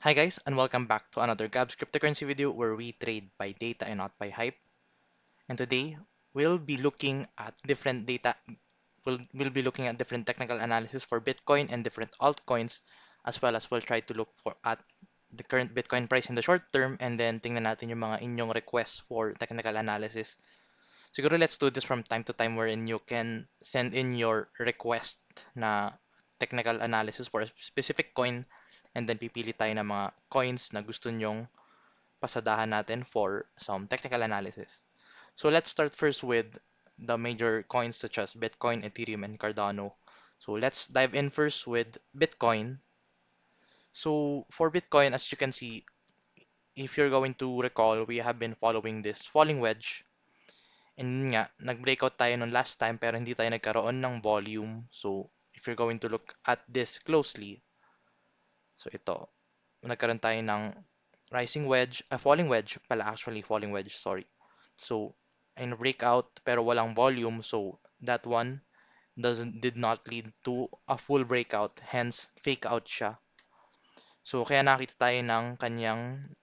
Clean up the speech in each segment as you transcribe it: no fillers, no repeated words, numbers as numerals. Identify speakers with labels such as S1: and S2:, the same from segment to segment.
S1: Hi guys, and welcome back to another Gab's cryptocurrency video where we trade by data and not by hype. And today we'll be looking at different data. We'll be looking at different technical analysis for Bitcoin and different altcoins, as well as we'll try to look for at the current Bitcoin price in the short term, and then tingnan natin yung mga inyong requests for technical analysis. Siguro let's do this from time to time wherein you can send in your request na technical analysis for a specific coin, and then pipili tayo ng mga coins na gusto nyong pasadahan natin for some technical analysis. So let's start first with the major coins such as Bitcoin, Ethereum, and Cardano. So let's dive in first with Bitcoin. So for Bitcoin, as you can see, if you're going to recall, we have been following this falling wedge. And yun nga, nag-breakout tayo nung last time pero hindi tayo nagkaroon ng volume. So if you're going to look at this closely, so ito, nagkaroon tayo ng rising wedge, falling wedge pala actually, falling wedge, sorry. So, in breakout pero walang volume, so that one did not lead to a full breakout, hence fake out siya. So, kaya nakita tayo ng kanyang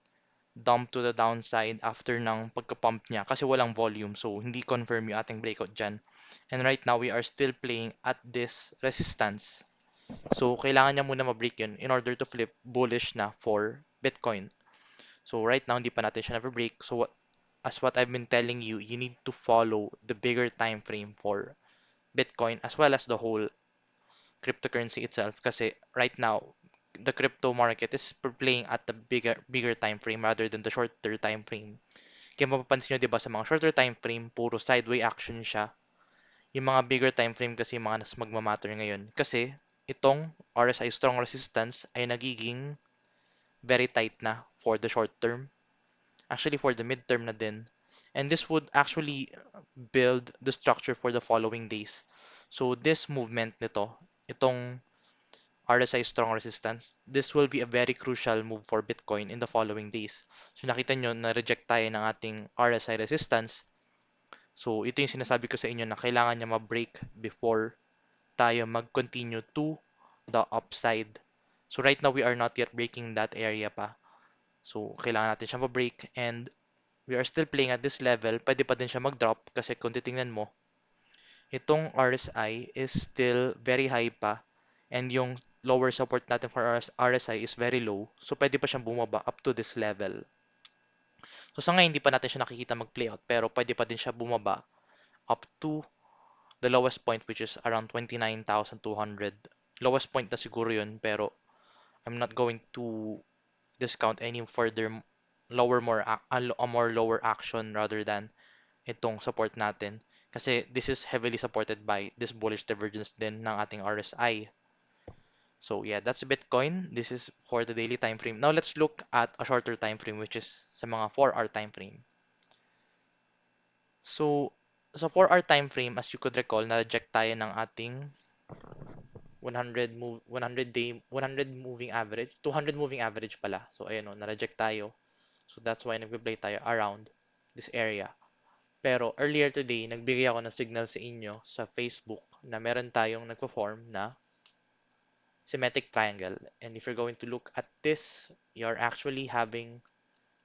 S1: dump to the downside after ng pagka-pump niya kasi walang volume, so hindi confirm yung ating breakout dyan. And right now, we are still playing at this resistance. So, kailangan niya muna ma-break yun in order to flip bullish na for Bitcoin. So right now, hindi pa natin siya na-break. So as what I've been telling you, you need to follow the bigger time frame for Bitcoin as well as the whole cryptocurrency itself. Kasi right now, the crypto market is playing at the bigger time frame rather than the shorter time frame. Kaya mapapansin nyo, di ba, sa mga shorter time frame, puro sideway action siya. Yung mga bigger time frame kasi yung mga nas magmamatter ngayon. Kasi itong RSI strong resistance ay nagiging very tight na for the short term. Actually for the midterm na din. And this would actually build the structure for the following days. So this movement nito, itong RSI strong resistance, this will be a very crucial move for Bitcoin in the following days. So nakita nyo na reject tayo ng ating RSI resistance. So ito yung sinasabi ko sa inyo na kailangan niya ma-break before tayo mag-continue to the upside. So right now we are not yet breaking that area pa. So kailangan natin siya ma-break, and we are still playing at this level. Pwede pa din siya mag-drop kasi kung titingnan mo, itong RSI is still very high pa, and yung lower support natin for RSI is very low. So pwede pa siyang bumaba up to this level. So sa ngayon, hindi pa natin siya nakikita mag-play out, pero pwede pa din siya bumaba up to the lowest point, which is around 29,200. Lowest point na siguro yun, pero I'm not going to discount any further a more lower action rather than itong support natin. Kasi this is heavily supported by this bullish divergence din ng ating RSI. So yeah, that's Bitcoin. This is for the daily time frame. Now let's look at a shorter time frame, which is sa mga 4-hour time frame. So sa 4-hour time frame, as you could recall, na-reject tayo ng ating 100 moving average, 200 moving average pala. So ayun, na-reject tayo. So that's why nagpe-play tayo around this area. Pero earlier today, nagbigay ako ng signal sa inyo sa Facebook na meron tayong nagpo-form na symmetric triangle. And if you're going to look at this, you're actually having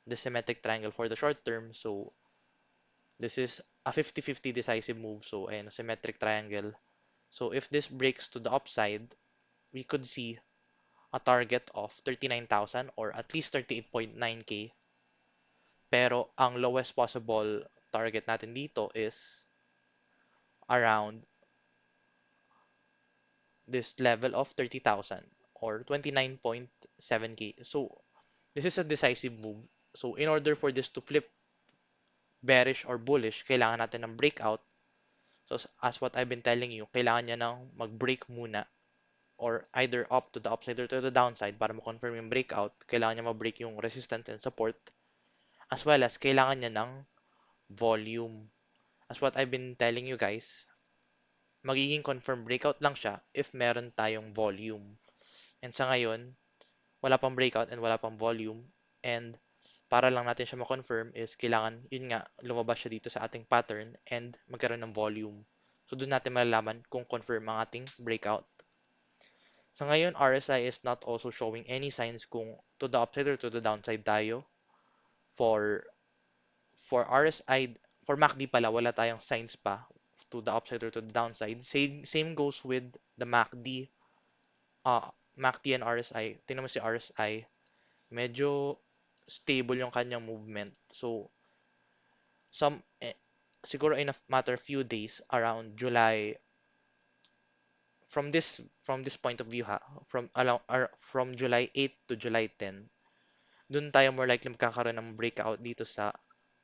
S1: the symmetric triangle for the short term. So this is a 50-50 decisive move. So ayan, symmetric triangle. So if this breaks to the upside, we could see a target of 39,000 or at least 38.9K. Pero ang lowest possible target natin dito is around this level of 30,000 or 29.7K. So this is a decisive move. So in order for this to flip bearish or bullish, kailangan natin ng breakout. So as what I've been telling you, kailangan niya ng mag-break muna or either up to the upside or to the downside para ma-confirm yung breakout. Kailangan niya ma-break yung resistance and support, as well as kailangan niya ng volume. As what I've been telling you guys, magiging confirm breakout lang siya if meron tayong volume. And sa ngayon, wala pang breakout and wala pang volume. And para lang natin siya ma-confirm is kailangan, yun nga, lumabas siya dito sa ating pattern and magkaroon ng volume. So doon natin malalaman kung confirm ang ating breakout. Sa ngayon, RSI is not also showing any signs kung to the upside or to the downside tayo. For RSI, for MACD pala, wala tayong signs pa to the upside or to the downside. Same goes with the MACD, MACD and RSI. Tingnan mo si RSI, medyo stable yung kanyang movement. So, some siguro in a matter of few days around July, from this point of view ha, from July 8 to July 10, dun tayo more likely magkakaroon ng breakout dito sa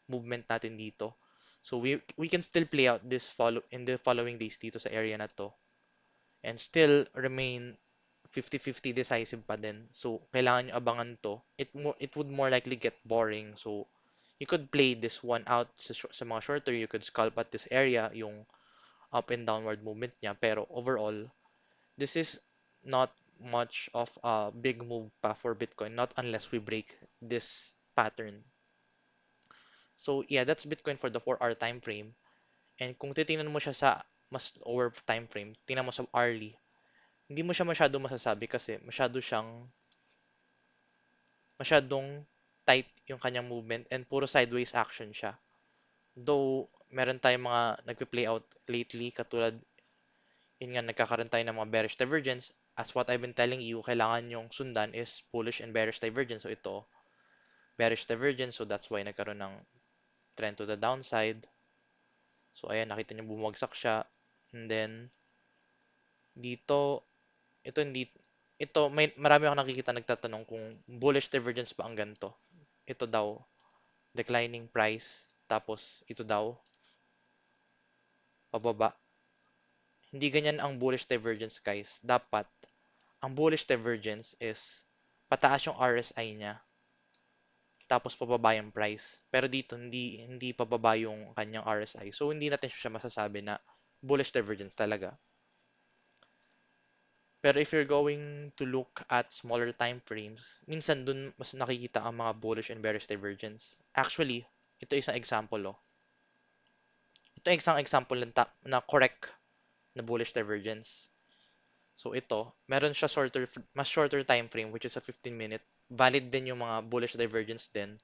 S1: movement natin dito. So we can still play out this in the following days dito sa area na to and still remain 50-50 decisive pa din. So kailangan nyo abangan to. It would more likely get boring. So you could play this one out sa mga shorter. You could scalp at this area, yung up and downward movement niya. Pero overall, this is not much of a big move pa for Bitcoin, not unless we break this pattern. So yeah, that's Bitcoin for the 4-hour time frame. And kung titingnan mo siya sa mas lower time frame, tingnan mo sa hourly, hindi mo siya masyado masasabi kasi masyadong tight yung kanyang movement and puro sideways action siya. Though meron tayong mga nagpe-play out lately katulad yun nga nagkakaroon tayo ng mga bearish divergence. As what I've been telling you, kailangan yung sundan is bullish and bearish divergence. So ito, bearish divergence, so that's why nagkaroon ng trend to the downside. So ayan, nakita niyo bumagsak siya. And then dito, marami ako nakikita nagtatanong kung bullish divergence ba ang ganito. Ito daw, declining price, tapos ito daw, pababa. Hindi ganyan ang bullish divergence, guys. Dapat, ang bullish divergence is pataas yung RSI niya, tapos pababa yung price. Pero dito, hindi pababa yung kanyang RSI. So, hindi natin siya masasabi na bullish divergence talaga. Pero if you're going to look at smaller time frames, minsan dun mas nakikita ang mga bullish and bearish divergence. Actually, ito isang example, oh. Ito isang example na correct na bullish divergence. So ito, meron siya mas shorter time frame which is a 15-minute. Valid din yung mga bullish divergence din.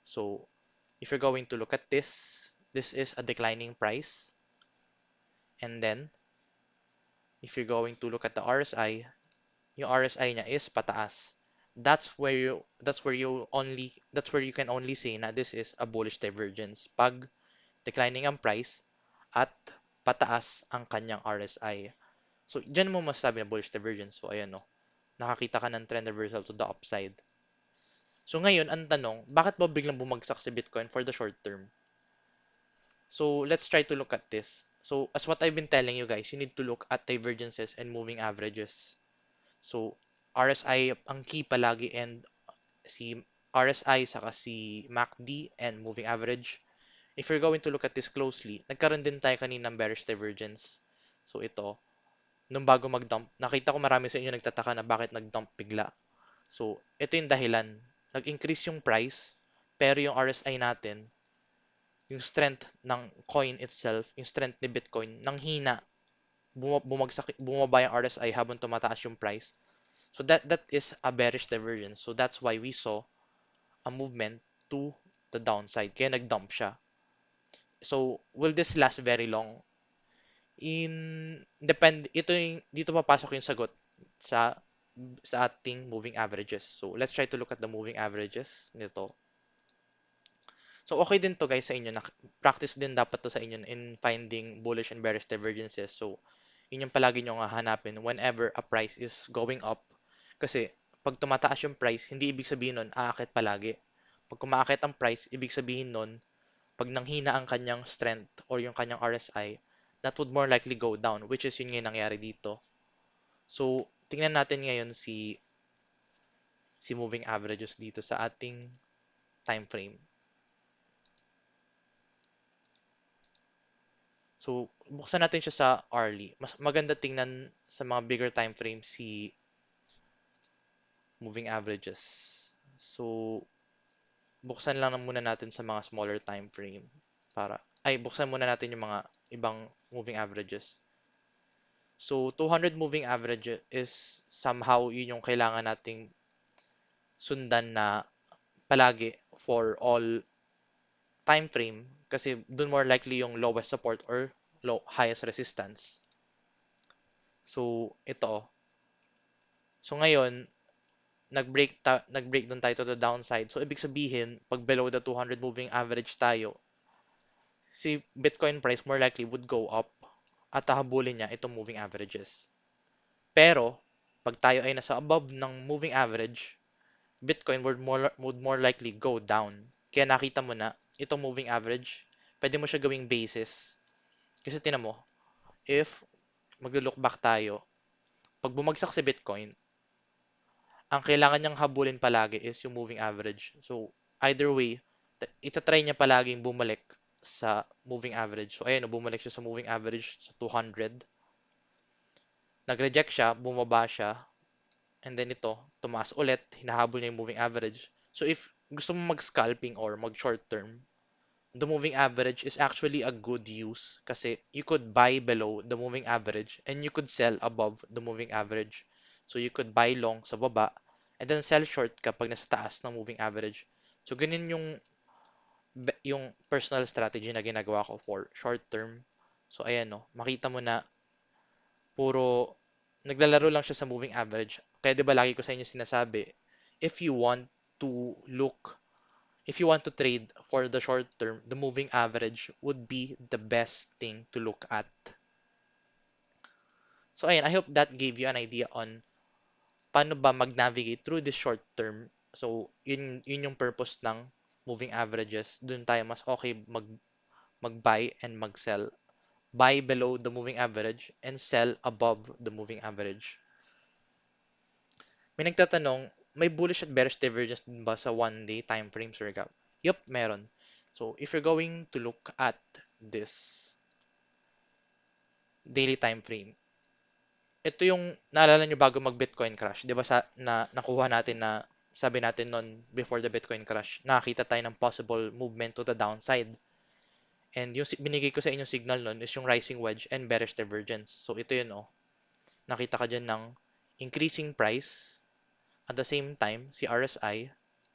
S1: So if you're going to look at this is a declining price. And then, if you're going to look at the RSI, yung RSI niya is pataas. That's where you can only say na this is a bullish divergence pag declining ang price at pataas ang kanyang RSI. So, dyan mo masasabi na bullish divergence. So, ayan no. Nakakita ka ng trend reversal to the upside. So, ngayon, ang tanong, bakit ba biglang bumagsak si Bitcoin for the short term? So, let's try to look at this. So, as what I've been telling you guys, you need to look at divergences and moving averages. So, RSI ang key palagi and si RSI saka si MACD and moving average. If you're going to look at this closely, nagkaroon din tayo kanina ng bearish divergence. So, ito, nung bago mag-dump, nakita ko marami sa inyo nagtataka na bakit nag-dump bigla. So, ito yung dahilan. Nag-increase yung price, pero yung RSI natin, yung strength ng coin itself, yung strength ni Bitcoin, nang hina, bumaba yung RSI habang tumataas yung price. So, that is a bearish divergence. So, that's why we saw a movement to the downside. Kaya nag-dump siya. So, will this last very long? Dito papasok yung sagot sa ating moving averages. So, let's try to look at the moving averages nito. So, okay din to guys sa inyo. Practice din dapat to sa inyo in finding bullish and bearish divergences. So, yun yung palagi nyo nga hanapin whenever a price is going up. Kasi, pag tumataas yung price, hindi ibig sabihin nun, aakit palagi. Pag kumaakit ang price, ibig sabihin nun, pag nanghina ang kanyang strength or yung kanyang RSI, that would more likely go down, which is yun nga nangyari dito. So, tingnan natin ngayon si moving averages dito sa ating time frame. So, buksan natin siya sa hourly. Mas maganda tingnan sa mga bigger time frame si moving averages. So, buksan lang muna natin sa mga smaller time frame buksan muna natin yung mga ibang moving averages. So, 200 moving average is somehow yun yung kailangan nating sundan na palagi for all time frame kasi dun more likely yung lowest support or highest resistance. So, ito. So, ngayon, nag-break down tayo to the downside. So, ibig sabihin, pag below the 200 moving average tayo, si Bitcoin price more likely would go up at hahabulin niya itong moving averages. Pero, pag tayo ay nasa above ng moving average, Bitcoin would more likely go down. Kaya nakita mo na, itong moving average, pwede mo siya gawing basis. Kasi tinan mo, if mag-look back tayo, pag bumagsak si Bitcoin, ang kailangan niyang habulin palagi is yung moving average. So, either way, itatry niya palaging bumalik sa moving average. So, ayun, bumalik siya sa moving average sa 200. Nag-reject siya, bumaba siya, and then ito, tumaas ulit, hinahabol niya yung moving average. So, if gusto mo mag-scalping or mag-short term, the moving average is actually a good use kasi you could buy below the moving average and you could sell above the moving average. So you could buy long sa baba and then sell short kapag nasa taas ng moving average. So ganun yung personal strategy na ginagawa ko for short term. So ayan no, makita mo na puro naglalaro lang siya sa moving average. Kaya 'di ba lagi ko sa inyo sinasabi, if you want to look if you want to trade for the short term, the moving average would be the best thing to look at. So ayan, I hope that gave you an idea on paano ba mag-navigate through this short term. So yun yung purpose ng moving averages. Doon tayo mas okay mag-buy and mag-sell. Buy below the moving average and sell above the moving average. May nagtatanong, may bullish at bearish divergence din ba sa 1-day time frame, Sir Gab? Yup, meron. So if you're going to look at this daily time frame, ito yung naalala nyo bago mag-Bitcoin crash. Di ba nakuha natin na sabi natin noon before the Bitcoin crash, nakakita tayo ng possible movement to the downside. And yung binigay ko sa inyong signal noon is yung rising wedge and bearish divergence. So ito yun oh. Nakita ka dyan ng increasing price at the same time si RSI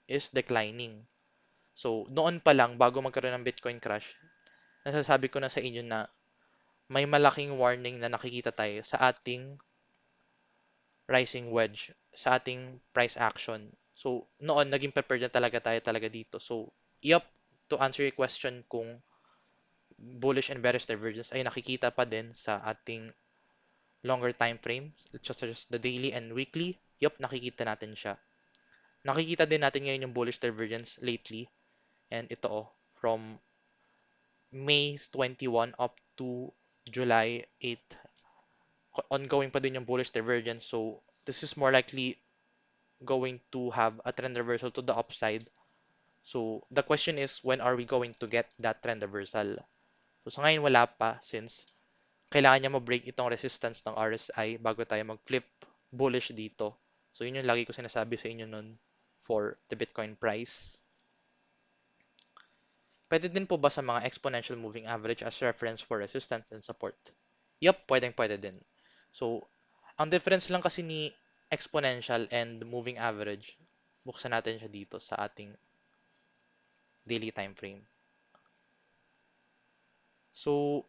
S1: is declining. So noon pa lang bago magkaroon ng Bitcoin crash, nasasabi ko na sa inyo na may malaking warning na nakikita tayo sa ating rising wedge sa ating price action. So, noon, naging prepared na talaga dito. So, yup, to answer your question kung bullish and bearish divergence ay nakikita pa din sa ating longer time frame, such as the daily and weekly, yup, nakikita natin siya. Nakikita din natin ngayon yung bullish divergence lately. And ito oh, from May 21 up to July 8, ongoing pa din yung bullish divergence. So, this is more likely going to have a trend reversal to the upside. So, the question is, when are we going to get that trend reversal? So, sa ngayon wala pa since kailangan niya ma-break itong resistance ng RSI bago tayo mag-flip bullish dito. So, yun yung lagi ko sinasabi sa inyo nun for the Bitcoin price. Pwede din po ba sa mga exponential moving average as reference for resistance and support? Yup, pwede din. So, ang difference lang kasi ni exponential and moving average, buksan natin siya dito sa ating daily time frame. So,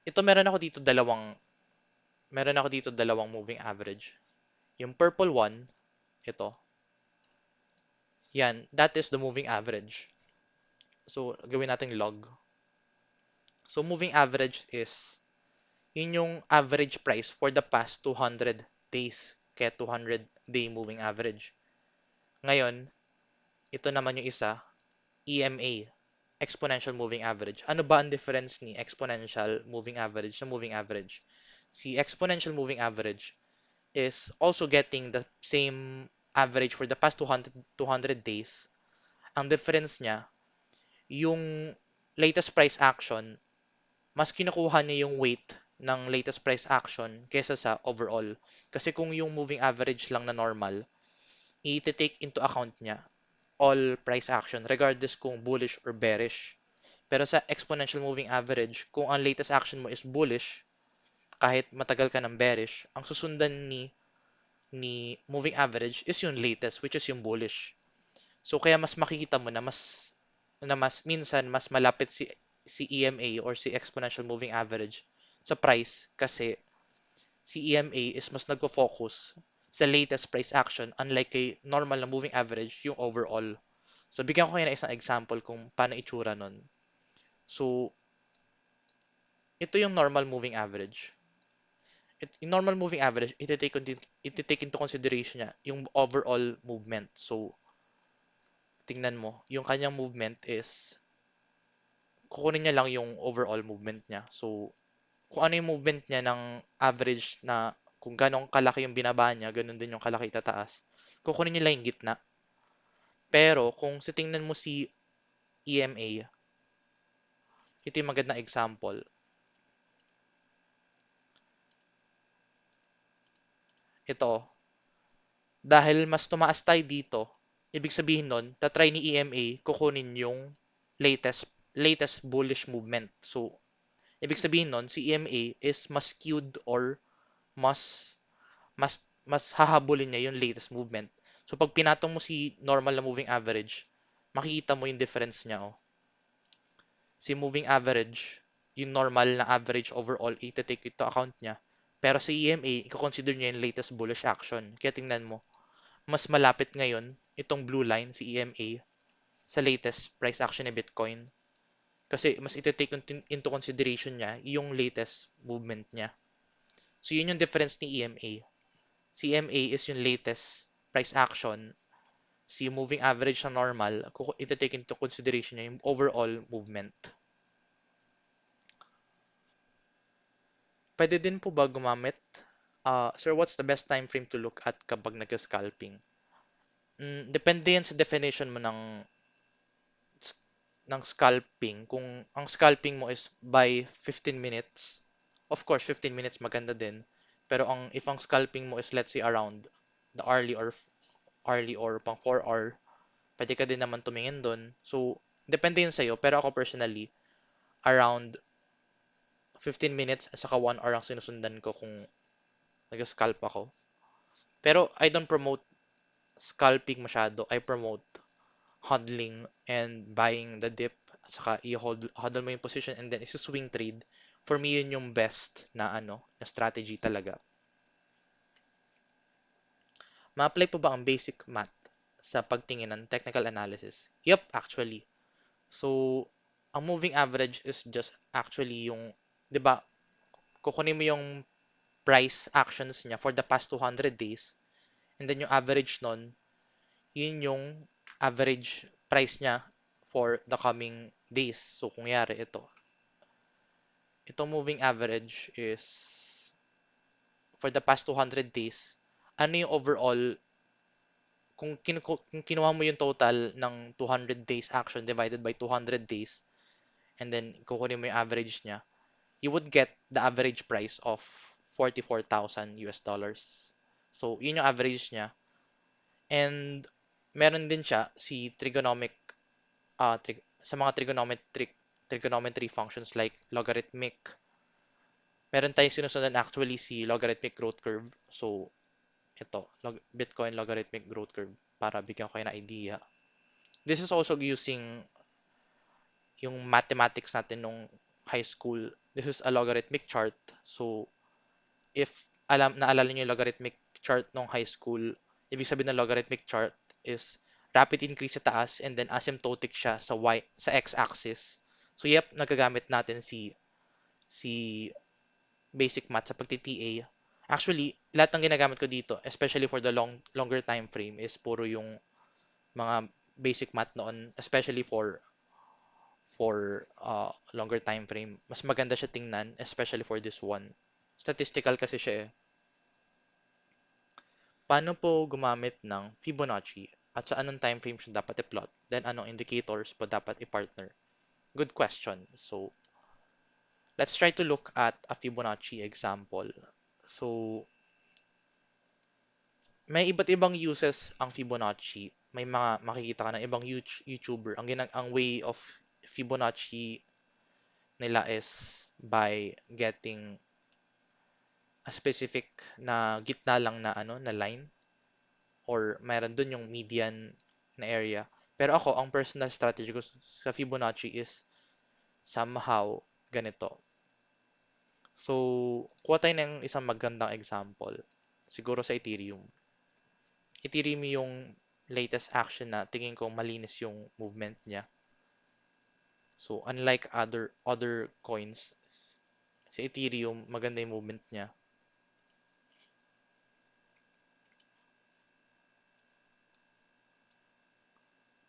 S1: ito meron ako dito dalawang moving average. Yung purple one, ito. Yan, that is the moving average. So, gawin natin log. So, moving average is yun yung average price for the past 200 days. Kaya 200 day moving average. Ngayon, ito naman yung isa, EMA, exponential moving average. Ano ba ang difference ni exponential moving average sa moving average? Si exponential moving average is also getting the same average for the past 200 days. Ang difference niya, yung latest price action, mas kinukuha niya yung weight ng latest price action kesa sa overall. Kasi kung yung moving average lang na normal, i-take into account niya all price action regardless kung bullish or bearish. Pero sa exponential moving average, kung ang latest action mo is bullish, kahit matagal ka ng bearish, ang susundan ni moving average is yung latest, which is yung bullish. So kaya mas makikita mo na mas minsan mas malapit si EMA or si exponential moving average sa price kasi si EMA is mas nagfo-focus sa latest price action unlike kay normal na moving average yung overall. So bigyan ko kayo ng isang example kung paano itsura nun. So ito yung normal moving average. Yung normal moving average, iti-take into consideration niya yung overall movement. So tingnan mo, yung kanyang movement is kukunin niya lang yung overall movement niya. So kung ano yung movement niya ng average na kung ganong kalaki yung binaba niya, ganun din yung kalaki itataas. Kukunin niya lang yung gitna. Pero kung tingnan mo si EMA, ito yung magandang example. Ito, dahil mas tumaas tayo dito, ibig sabihin nun, tatry ni EMA kukunin yung latest bullish movement. So, ibig sabihin nun, si EMA is mas skewed or mas mas hahabulin niya yung latest movement. So, pag pinatong mo si normal na moving average, makikita mo yung difference niya. Oh. Si moving average, yung normal na average overall, ita-take ito account niya. Pero sa EMA, i-consider niya yung latest bullish action. Kaya tingnan mo, mas malapit ngayon itong blue line, si EMA, sa latest price action ni Bitcoin. Kasi mas ita-take into consideration niya yung latest movement niya. So yun yung difference ni EMA. Si EMA is yung latest price action. Si moving average na normal, ita-take into consideration niya yung overall movement. Pwede din po ba gumamit? Sir, what's the best time frame to look at kapag nag-scalping? Depende yan sa definition mo ng scalping. Kung ang scalping mo is by 15 minutes, of course, 15 minutes maganda din. Pero if ang scalping mo is let's say around the early or pang 4 hour, pwede ka din naman tumingin doon. So, depende yun sa'yo. Pero ako personally, around 15 minutes at saka 1 hour ang sinusundan ko kung nag-scalp ako. Pero I don't promote scalping masyado. I promote hodling and buying the dip at saka i-hodl mo yung position and then swing trade. For me, yun yung best na strategy talaga. Ma-apply po ba ang basic math sa pagtingin ng technical analysis? Yup, actually. So, ang moving average is just actually yung, 'di ba? Kukunin mo yung price actions niya for the past 200 days and then yung average nun, yun yung average price niya for the coming days. So, kung yari, ito moving average is for the past 200 days. Ano yung overall, kung kinuha mo yung total ng 200 days action divided by 200 days, and then kukunin mo yung average niya, you would get the average price of 44,000 US dollars. So, yun yung average niya. And meron din siya sa mga trigonometry functions like logarithmic. Meron tayong sinusundan actually si logarithmic growth curve. So, ito, Bitcoin logarithmic growth curve para bigyan ko kayo ng idea. This is also using yung mathematics natin nung high school. This is a logarithmic chart. So, if naalala niyo yung logarithmic chart nung high school, ibig sabihin ng logarithmic chart is rapid increase sa taas and then asymptotic siya sa x-axis. So, yep, nagagamit natin si basic math sa pagti-TA. Actually, lahat ng ginagamit ko dito, especially for the longer time frame, is puro yung mga basic math noon, especially for longer time frame. Mas maganda siya tingnan, especially for this one. Statistical kasi siya eh. Paano po gumamit ng Fibonacci at sa anong time frame siya dapat i-plot? Then anong indicators po dapat i-partner? Good question. So, let's try to look at a Fibonacci example. So, may iba't ibang uses ang Fibonacci. May mga makikita ka ng ibang YouTuber. Ang way of Fibonacci nila is by getting a specific na gitna lang na ano na line or meron dun yung median na area. Pero ako, ang personal strategy ko sa Fibonacci is somehow ganito. So, kuha tayo ng isang magandang example. Siguro sa Ethereum. Ethereum yung latest action na tingin ko malinis yung movement niya. So, unlike other coins, sa Ethereum, maganda yung movement niya.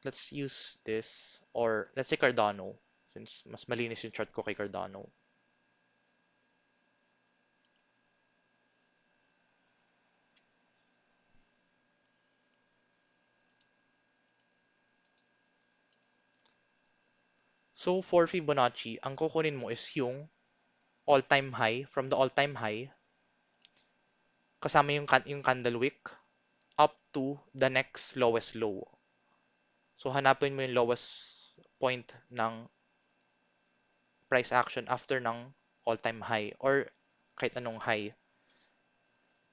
S1: Let's use this, or let's say Cardano, since mas malinis yung chart ko kay Cardano. So, for Fibonacci, ang kukunin mo is yung all-time high, from the all-time high, kasama yung candle wick, up to the next lowest low. So, hanapin mo yung lowest point ng price action after ng all-time high or kahit anong high.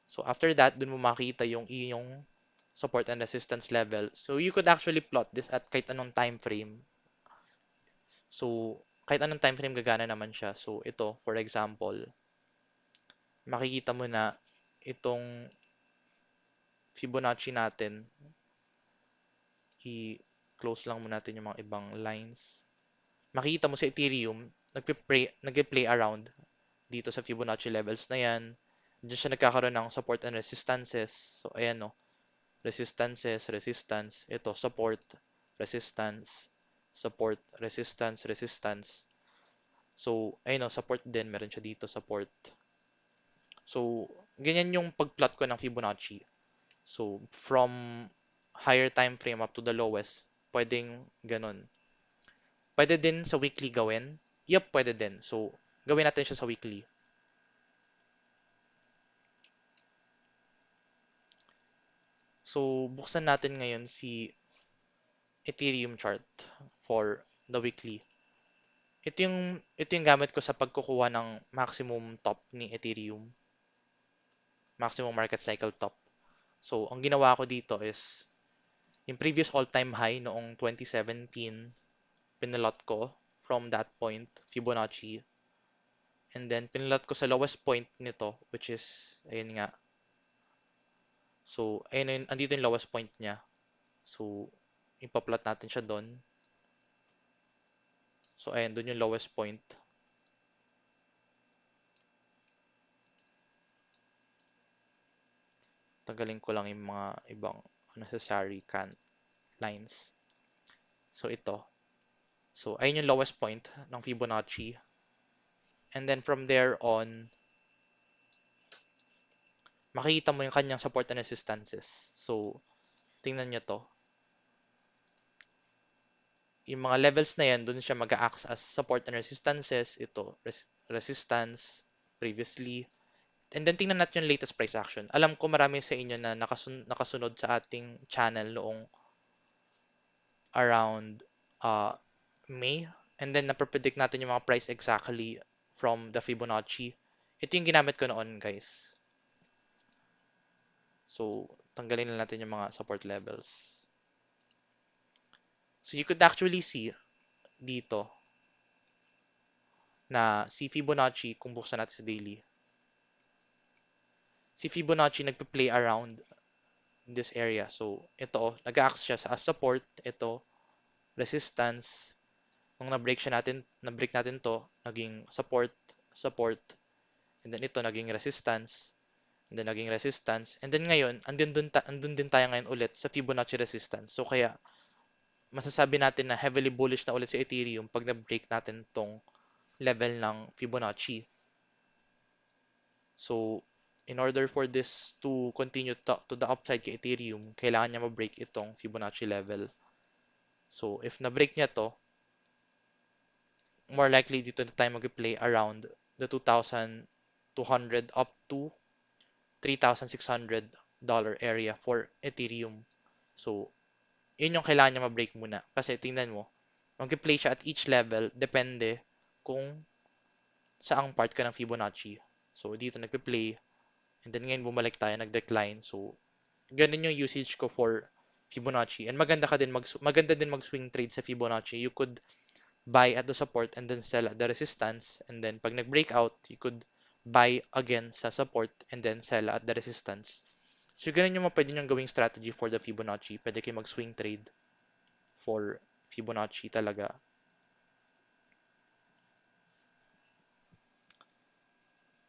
S1: So, after that, dun mo makita yung iyong support and resistance level. So, you could actually plot this at kahit anong time frame. So, kahit anong time frame gagana naman siya. So, ito, for example, makikita mo na itong Fibonacci natin, i-close lang muna natin yung mga ibang lines. Makikita mo sa Ethereum, nag-play around dito sa Fibonacci levels na yan. Diyan siya nagkakaroon ng support and resistances. So, ayan no, resistances, resistance. Ito, support, resistance, support, resistance, resistance. So, ayun no, support din. Meron siya dito, support. So, ganyan yung pag-plot ko ng Fibonacci. So, from higher time frame up to the lowest, pwedeng ganun. Pwede din sa weekly gawin. Yep, pwede din. So, gawin natin siya sa weekly. So, buksan natin ngayon si Ethereum chart for the weekly. Ito yung gamit ko sa pagkukuha ng maximum top ni Ethereum. Maximum market cycle top. So, ang ginawa ko dito is yung previous all-time high noong 2017, pinalot ko from that point, Fibonacci. And then, pinalot ko sa lowest point nito, which is, ayun nga. So, ayun, andito yung lowest point niya. So, ipaplot natin siya doon. So, ayun, doon yung lowest point. Tanggalin ko lang yung mga ibang unnecessary lines. So, ito. So, ayun yung lowest point ng Fibonacci. And then, from there on, makikita mo yung kanyang support and resistances. So, tingnan nyo to. Yung mga levels na yan, doon siya mag-a-act as support and resistances. Ito, resistance, previously. And then, tingnan natin yung latest price action. Alam ko marami sa inyo na nakasunod sa ating channel noong around May. And then, napapredict natin yung mga price exactly from the Fibonacci. Ito yung ginamit ko noon, guys. So, tanggalin na natin yung mga support levels. So, you could actually see dito na si Fibonacci, kung buksan natin sa daily, si Fibonacci nagpe-play around this area. So, ito, nag-act siya as support. Ito, resistance. Nung na-break natin to, naging support, support. And then ito, naging resistance. And then naging resistance. And then ngayon, andun din tayo ngayon ulit sa Fibonacci resistance. So, kaya, masasabi natin na heavily bullish na ulit si Ethereum pag na-break natin tong level ng Fibonacci. So, in order for this to continue to the upside kay Ethereum, kailangan niya ma-break itong Fibonacci level. So, if na-break niya to, more likely dito na tayo mag-play around the 2,200 up to $3,600 area for Ethereum. So, yun yung kailangan niya ma-break muna. Kasi tingnan mo, mag-play siya at each level, depende kung saang part ka ng Fibonacci. So, dito nag-play. And then ngayon bumalik tayo, nag-decline. So, ganun yung usage ko for Fibonacci. And maganda din mag-swing trade sa Fibonacci. You could buy at the support and then sell at the resistance. And then pag nag-breakout, you could buy again sa support and then sell at the resistance. So, ganun yung mga pwede nyo gawing strategy for the Fibonacci. Pwede kayo mag-swing trade for Fibonacci talaga.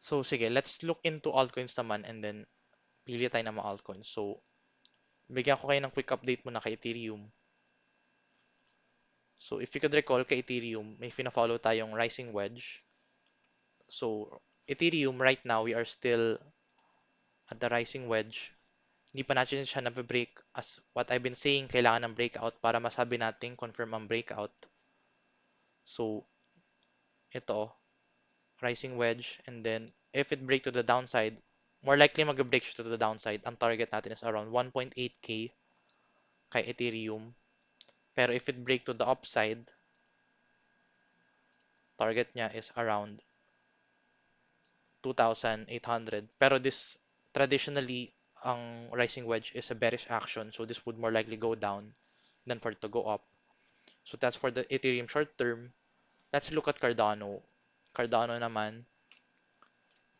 S1: So, sige, let's look into altcoins naman and then pili tayo ng mga altcoins. So, bigyan ko kayo ng quick update muna kay Ethereum. So, if you could recall kay Ethereum, may fina-follow tayong rising wedge. So, Ethereum right now, we are still at the rising wedge. Hindi pa natin siya na-break. As what I've been saying, kailangan ng breakout para masabi natin confirm ang breakout. So, ito, rising wedge. And then, if it break to the downside, more likely mag-break siya to the downside. Ang target natin is around 1.8K kay Ethereum. Pero if it break to the upside, target niya is around 2,800. Pero this, traditionally, ang rising wedge is a bearish action. So this would more likely go down than for it to go up. So that's for the Ethereum short term. Let's look at Cardano. Cardano naman.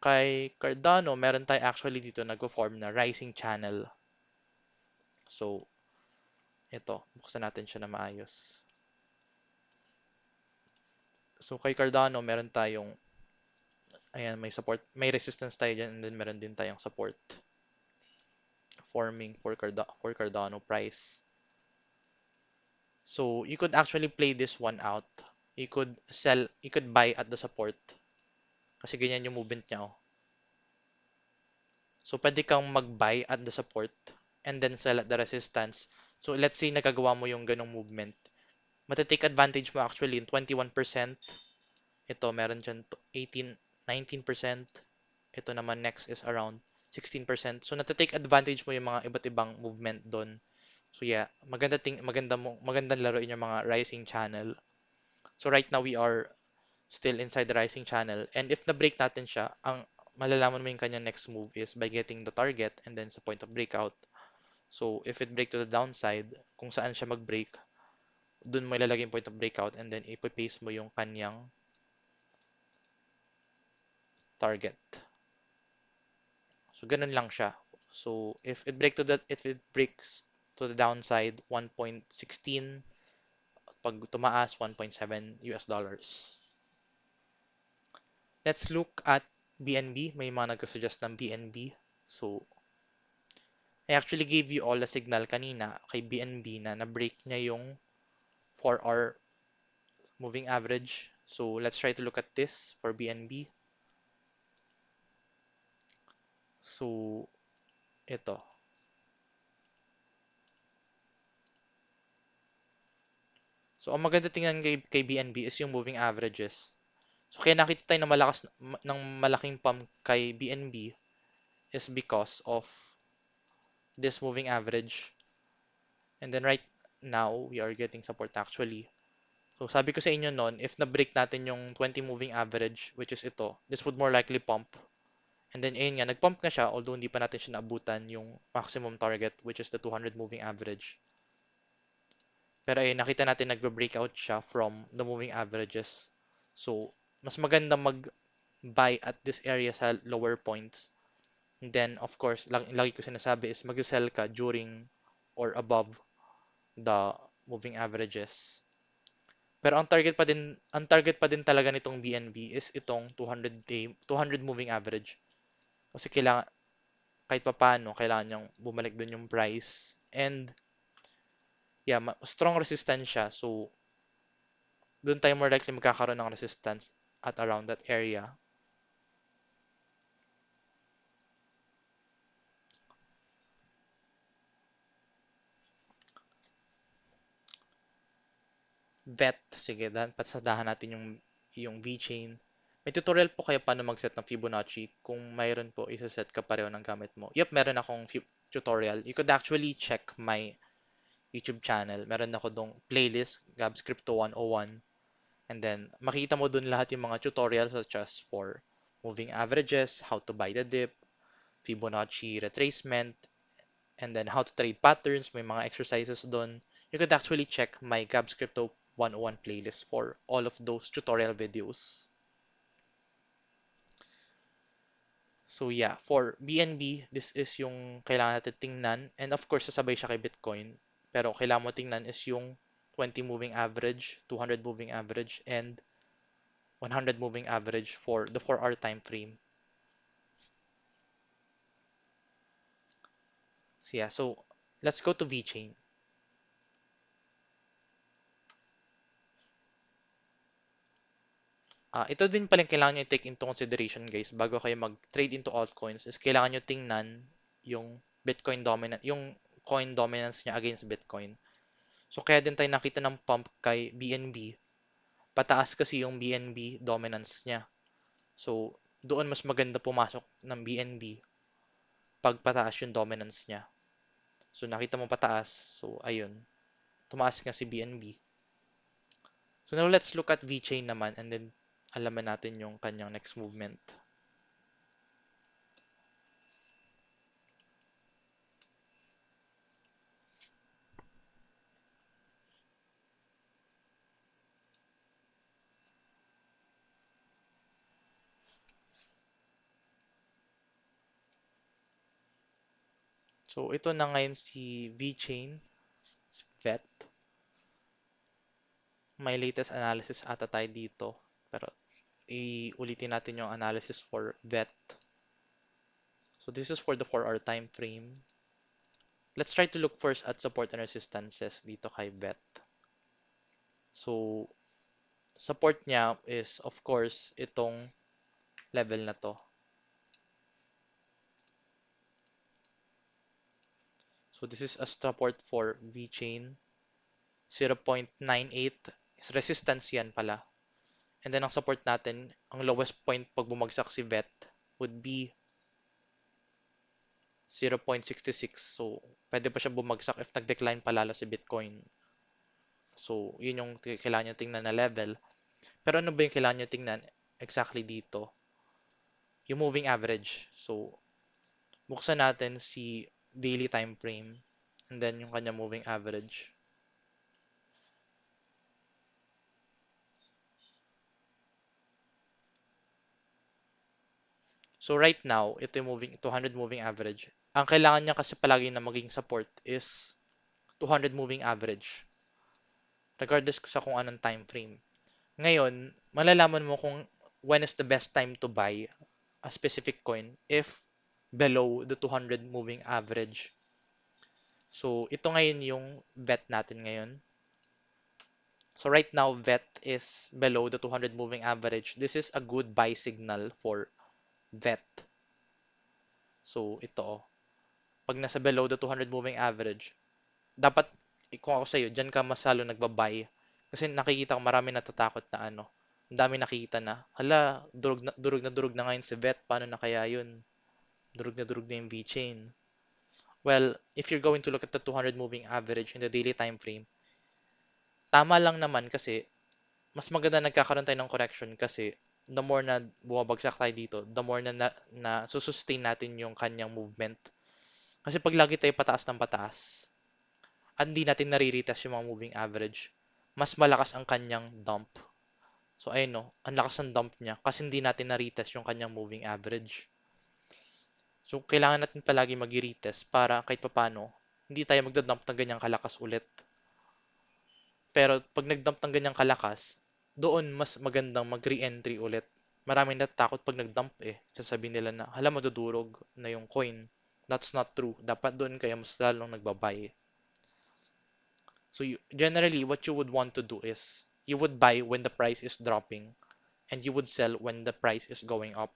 S1: Kay Cardano, meron tayo actually dito nag-form na rising channel. So, ito. Buksan natin siya na maayos. So, kay Cardano, meron tayong, ayan, may support, may resistance tayo dyan, and then meron din tayong support forming for Cardano price. So, you could actually play this one out. You could sell, you could buy at the support. Kasi ganyan yung movement niya, oh. So, pwede kang mag-buy at the support and then sell at the resistance. So, let's say nagagawa mo yung ganong movement. Matitake advantage mo actually in 21%. Ito, meron dyan 18, 19%. Ito naman next is around 16%. So, natitake advantage mo yung mga iba't ibang movement doon. So, yeah, magandang laruin yung mga rising channel. So, right now, we are still inside the rising channel. And if na-break natin siya, ang malalaman mo yung kanyang next move is by getting the target and then sa point of breakout. So, if it break to the downside, kung saan siya mag-break, dun mo ilalagay yung point of breakout and then ipapaste mo yung kanyang target. So, ganun lang siya. So, if it breaks to the downside, 1.16, pag tumaas, 1.7 US dollars. Let's look at BNB. May mga nag-suggest ng BNB. So, I actually gave you all a signal kanina kay BNB na na-break niya yung 4-hour moving average. So, let's try to look at this for BNB. So, ito. So, ang maganda tingnan kay BNB is yung moving averages. So, kaya nakita tayo ng malaking pump kay BNB is because of this moving average. And then right now, we are getting support actually. So, sabi ko sa inyo noon, if na-break natin yung 20 moving average, which is ito, this would more likely pump. And then, ayun nga, nag-pump na siya, although hindi pa natin siya naabutan yung maximum target, which is the 200 moving average. Pero ayun, nakita natin nagbe-breakout siya from the moving averages. So, mas maganda mag-buy at this area sa lower points. And then, of course, lagi ko sinasabi is mag-sell ka during or above the moving averages. Pero ang target pa din talaga nitong BNB is itong 200 moving average. Kasi kahit papaano, kailangan niyang bumalik dun yung price. And, yeah, strong resistance siya. So, dun tayo more likely magkakaroon ng resistance at around that area. VET, sige, pasadahan natin yung VChain. May tutorial po kayo paano mag-set ng Fibonacci. Kung mayroon po, isa-set ka pareho ng gamit mo. Yep, meron akong tutorial. You could actually check my YouTube channel. Meron ako dong playlist, Gabs Crypto 101. And then, makita mo dun lahat yung mga tutorials such as for moving averages, how to buy the dip, Fibonacci retracement, and then how to trade patterns, may mga exercises doon. You could actually check my Gabs Crypto 101 playlist for all of those tutorial videos. So yeah, for BNB, this is yung kailangan natin tingnan. And of course, sasabay siya kay Bitcoin. Pero kailangan mo tingnan is yung 20 moving average, 200 moving average, and 100 moving average for the 4-hour time frame. So yeah, so let's go to VChain. Ito din pala yung kailangan nyo i-take into consideration guys bago kayo mag-trade into altcoins is kailangan nyo tingnan yung Bitcoin dominant, yung coin dominance niya against Bitcoin. So kaya din tayo nakita ng pump kay BNB. Pataas kasi yung BNB dominance niya. So doon mas maganda pumasok ng BNB pag pataas yung dominance niya. So nakita mo pataas. So ayun, tumaas nga si BNB. So now let's look at VChain naman and then alaman natin yung kanyang next movement. So ito na ngayon si VChain, VET. May latest analysis ata tayo dito. Pero iulitin natin yung analysis for VET. So this is for the 4-hour time frame. Let's try to look first at support and resistances dito kay VET. So support niya is of course itong level na to. So this is a support for VChain. 0.98 is resistance yan pala. And then ang support natin, ang lowest point pag bumagsak si VET would be 0.66. So, pwede pa siya bumagsak if nag-decline palalo si Bitcoin. So, yun yung kailangan nyo tingnan na level. Pero ano ba yung kailangan nyo tingnan exactly dito? Yung moving average. So, buksan natin si daily time frame and then yung kanya moving average. So, right now, ito yung 200 moving average. Ang kailangan niya kasi palagi na maging support is 200 moving average. Regardless sa kung anong time frame. Ngayon, malalaman mo kung when is the best time to buy a specific coin if below the 200 moving average. So, ito ngayon yung VET natin ngayon. So, right now, VET is below the 200 moving average. This is a good buy signal for VET. So, ito oh. Pag nasa below the 200 moving average, dapat, kung ako sa'yo, dyan ka masalo nagbabay. Kasi nakikita ko marami natatakot na ano. Ang dami nakikita na, hala, durog na ngayon si VET. Paano na kaya yun? Durog na yung VChain. Well, if you're going to look at the 200 moving average in the daily time frame, tama lang naman kasi mas maganda nagkakaroon tayo ng correction kasi the more na bumabagsak tayo dito, the more na susustain natin yung kanyang movement. Kasi pag lagi tayo pataas ng pataas, at hindi natin nare-retest yung mga moving average, mas malakas ang kanyang dump. So ayun no, ang lakas ng dump niya kasi hindi natin na-retest yung kanyang moving average. So kailangan natin palagi mag-retest para kahit papano, hindi tayo magdadump ng ganyang kalakas ulit. Pero pag nag-dump ng ganyang kalakas, doon mas magandang mag-re-entry ulit. Maraming natatakot pag nag-dump eh. Sasabihin nila na, hala madudurog na yung coin. That's not true. Dapat doon kayo mas lalong nagbabay. So generally, what you would want to do is, you would buy when the price is dropping and you would sell when the price is going up.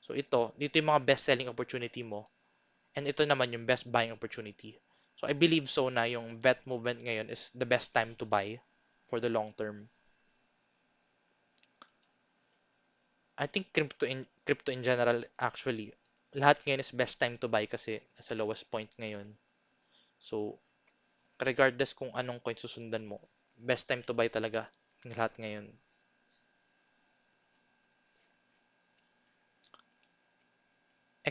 S1: So dito yung mga best selling opportunity mo and ito naman yung best buying opportunity. So I believe so na yung VET movement ngayon is the best time to buy for the long term. I think crypto in general actually lahat ngayon is best time to buy kasi nasa lowest point ngayon. So regardless kung anong coin susundan mo, best time to buy talaga ng lahat ngayon.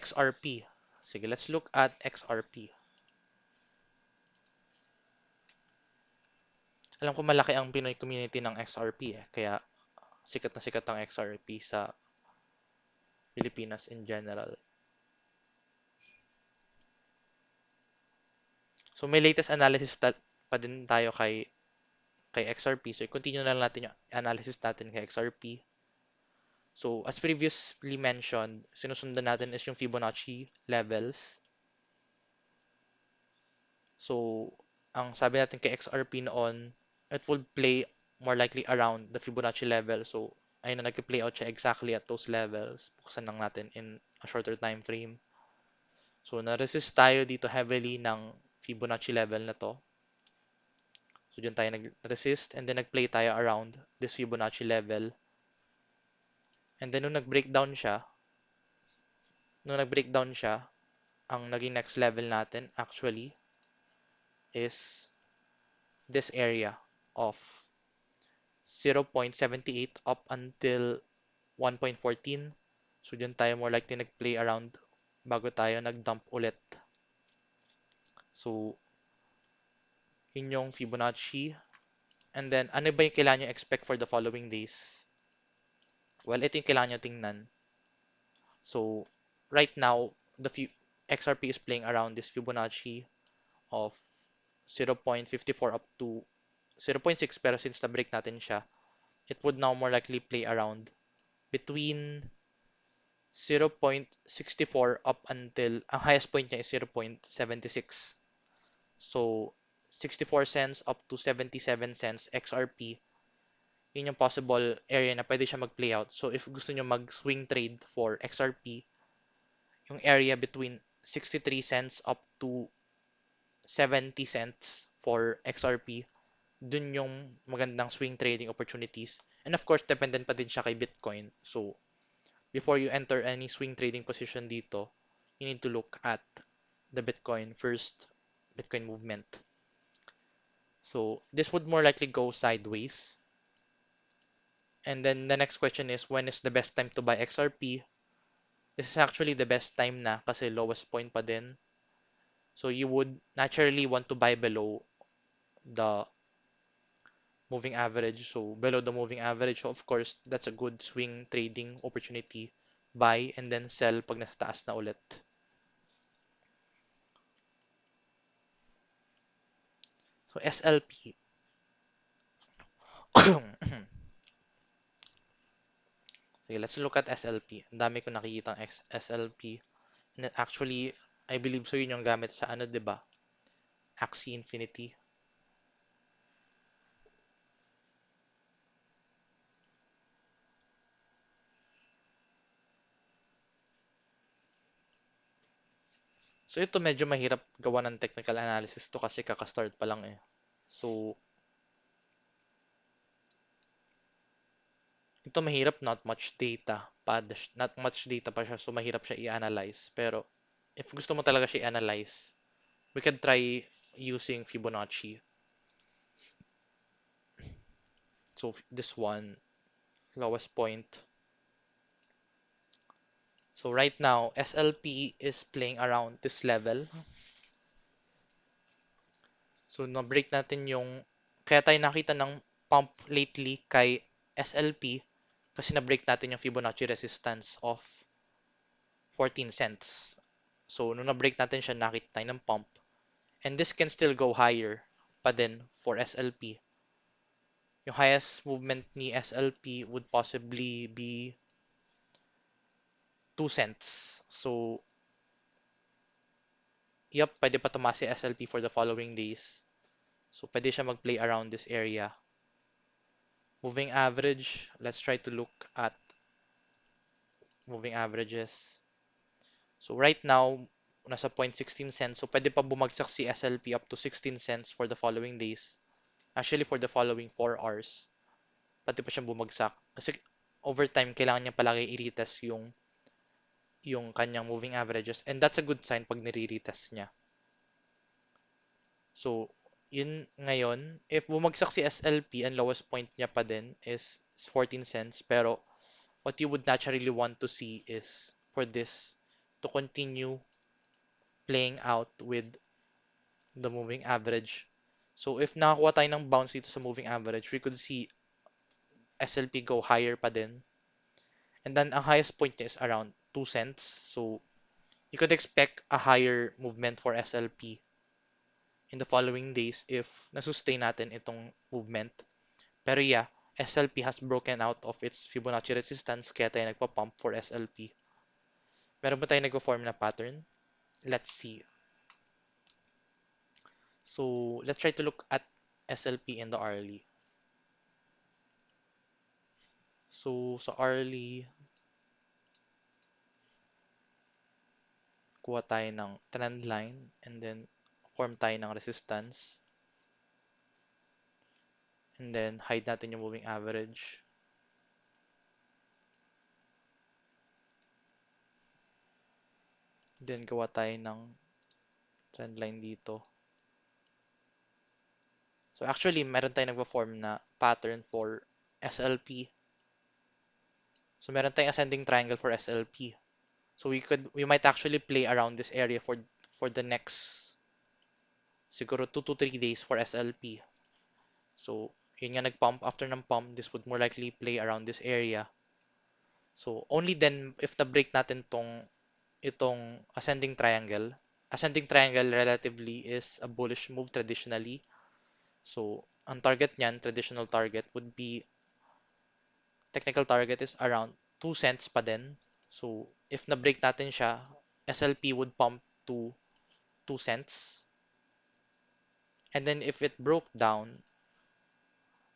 S1: XRP. Sige, let's look at XRP. Alam ko malaki ang Pinoy community ng XRP kaya sikat na sikat ang XRP sa Pilipinas in general. So may latest analysis pa din tayo kay XRP. So i-continue na lang natin yung analysis natin kay XRP. So as previously mentioned, sinusundan natin is yung Fibonacci levels. So ang sabi natin kay XRP noon, it would play more likely around the Fibonacci level. So ayun na nag-play out siya exactly at those levels. Buksan lang natin in a shorter time frame. So na-resist tayo dito heavily ng Fibonacci level na to. So dyan tayo nag-resist and then nag-play tayo around this Fibonacci level. And then nung nag-breakdown siya, ang naging next level natin actually is this area of 0.78 up until 1.14. So dyan tayo more likely nag-play around bago tayo nag-dump ulit. So yun yung Fibonacci. And then ano ba yung kailangan nyo expect for the following days? Well, ito yung kailangan nyo tingnan. So right now, the XRP is playing around this Fibonacci of 0.54 up to 0.6, pero since na-break natin siya, it would now more likely play around between 0.64 up until, ang highest point niya is 0.76. So, 64 cents up to 77 cents XRP, yun yung possible area na pwede siya mag-play out. So, if gusto nyo mag-swing trade for XRP, yung area between 63 cents up to 70 cents for XRP, dun yung magandang swing trading opportunities. And of course, dependent pa din siya kay Bitcoin. So, before you enter any swing trading position dito, you need to look at the Bitcoin first, Bitcoin movement. So, this would more likely go sideways. And then the next question is, when is the best time to buy XRP? This is actually the best time na kasi lowest point pa din. So, you would naturally want to buy below the moving average. So below the moving average. So of course, that's a good swing trading opportunity. Buy and then sell pag nasa taas na ulit. So SLP. Okay, let's look at SLP. Ang dami ko nakikitang SLP. And actually, I believe so yun yung gamit sa ano, 'di ba? Axie Infinity. So ito medyo mahirap gawa ng technical analysis to kasi kaka-start pa lang eh. So ito mahirap, not much data pa siya, so mahirap siya i-analyze. Pero if gusto mo talaga siya i-analyze, we can try using Fibonacci. So this one, lowest point. So right now, SLP is playing around this level. So na-break natin yung, kaya tayo nakita ng pump lately kay SLP kasi na-break natin yung Fibonacci resistance of 14 cents. So nung na-break natin siya, nakita tayo ng pump. And this can still go higher pa din for SLP. Yung highest movement ni SLP would possibly be 2 cents. So, yep, pwede pa tumaas si SLP for the following days. So, pwede siya mag-play around this area. Moving average, let's try to look at moving averages. So, right now, nasa 0.16 cents. So, pwede pa bumagsak si SLP up to 16 cents for the following days. Actually, for the following 4 hours. Pwede pa siyang bumagsak. Kasi, over time, kailangan niya palagi i-retest yung kanyang moving averages. And that's a good sign pag nire-retest niya. So, yun ngayon, if bumagsak si SLP, ang lowest point niya pa din is 14 cents. Pero, what you would naturally want to see is for this to continue playing out with the moving average. So if nakakuha tayo ng bounce dito sa moving average, we could see SLP go higher pa din. And then ang highest point niya is around 2 cents. So you could expect a higher movement for SLP in the following days if nasustain natin itong movement. Pero yeah, SLP has broken out of its Fibonacci resistance kaya tayo nagpa-pump for SLP. Meron ba tayo nag-form na pattern? Let's see. So let's try to look at SLP in the hourly. So sa hourly, kuha tayo ng trend line and then form tayo ng resistance. And then hide natin yung moving average. Then gawa tayo ng trend line dito. So actually, meron tayong nagpo-form na pattern for SLP. So meron tayong ascending triangle for SLP. So we might actually play around this area for the next siguro 2 to 3 days for SLP. So yun nga nag-pump, after ng pump, this would more likely play around this area. So only then if na-break natin itong ascending triangle relatively is a bullish move traditionally. So ang target niyan, traditional target would be, technical target is around 2 cents pa din. So if na-break natin siya, SLP would pump to 2 cents. And then if it broke down,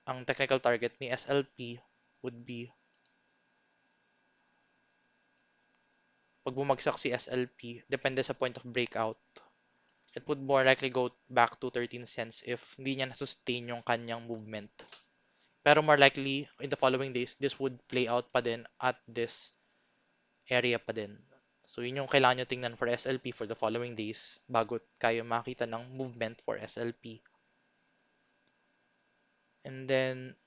S1: ang technical target ni SLP would be, pag bumagsak si SLP, depende sa point of breakout, it would more likely go back to 13 cents if hindi niya na-sustain yung kanyang movement. Pero more likely, in the following days, this would play out pa din at this area pa din. So, yun yung kailangan nyo tingnan for SLP for the following days bago kayo makita ng movement for SLP. And then,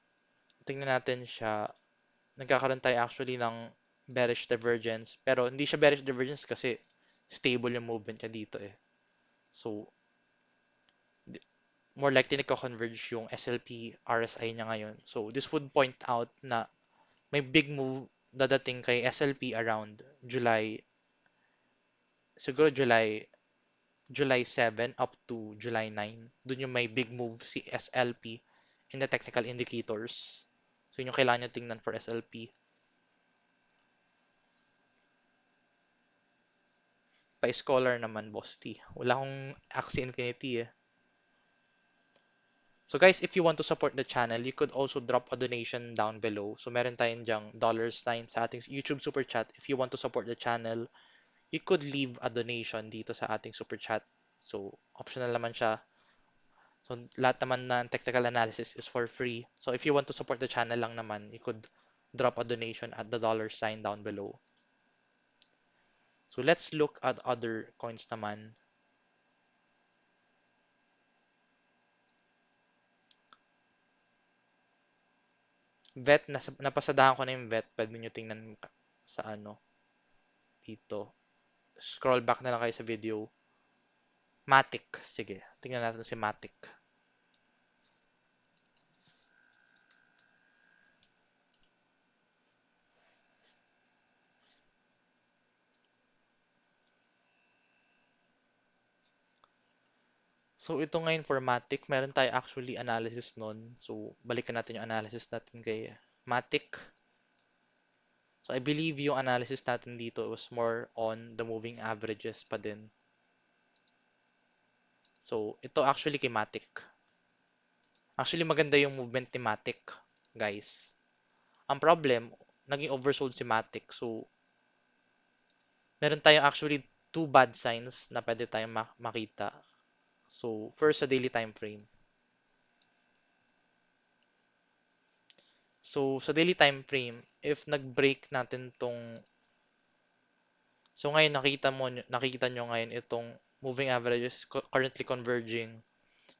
S1: tingnan natin siya. Nagkakaroon tayo actually ng bearish divergence. Pero hindi siya bearish divergence kasi stable yung movement niya dito eh. So, more likely nagko-converge yung SLP RSI niya ngayon. So, this would point out na may big move dadating kay SLP around siguro July 7 up to July 9. Doon yung may big move si SLP in the technical indicators. So, yun yung kailangan nyo tingnan for SLP. Pa-scholar naman, Boss T. Wala akong Axie Infinity eh. So guys, if you want to support the channel, you could also drop a donation down below. So meron tayong dyang $sign sa ating YouTube Super Chat. If you want to support the channel, you could leave a donation dito sa ating Super Chat. So optional naman siya. So lahat naman ng technical analysis is for free. So if you want to support the channel lang naman, you could drop a donation at the $sign down below. So let's look at other coins naman. VET, napasadahan ko na yung VET. Pwede nyo tingnan sa dito. Scroll back na lang kayo sa video. Matic. Sige, tingnan natin si Matic. So, ito ngayon for Matic, meron tayo actually analysis nun. So, balikan natin yung analysis natin kay Matic. So, I believe yung analysis natin dito was more on the moving averages pa din. So, ito actually kay Matic. Actually, maganda yung movement ni Matic, guys. Ang problem, naging oversold si Matic. So, meron tayong actually two bad signs na pwede tayong makita. So, first sa daily time frame. So, sa daily time frame, if nag-break natin so ngayon nakikita nyo ngayon itong moving averages currently converging.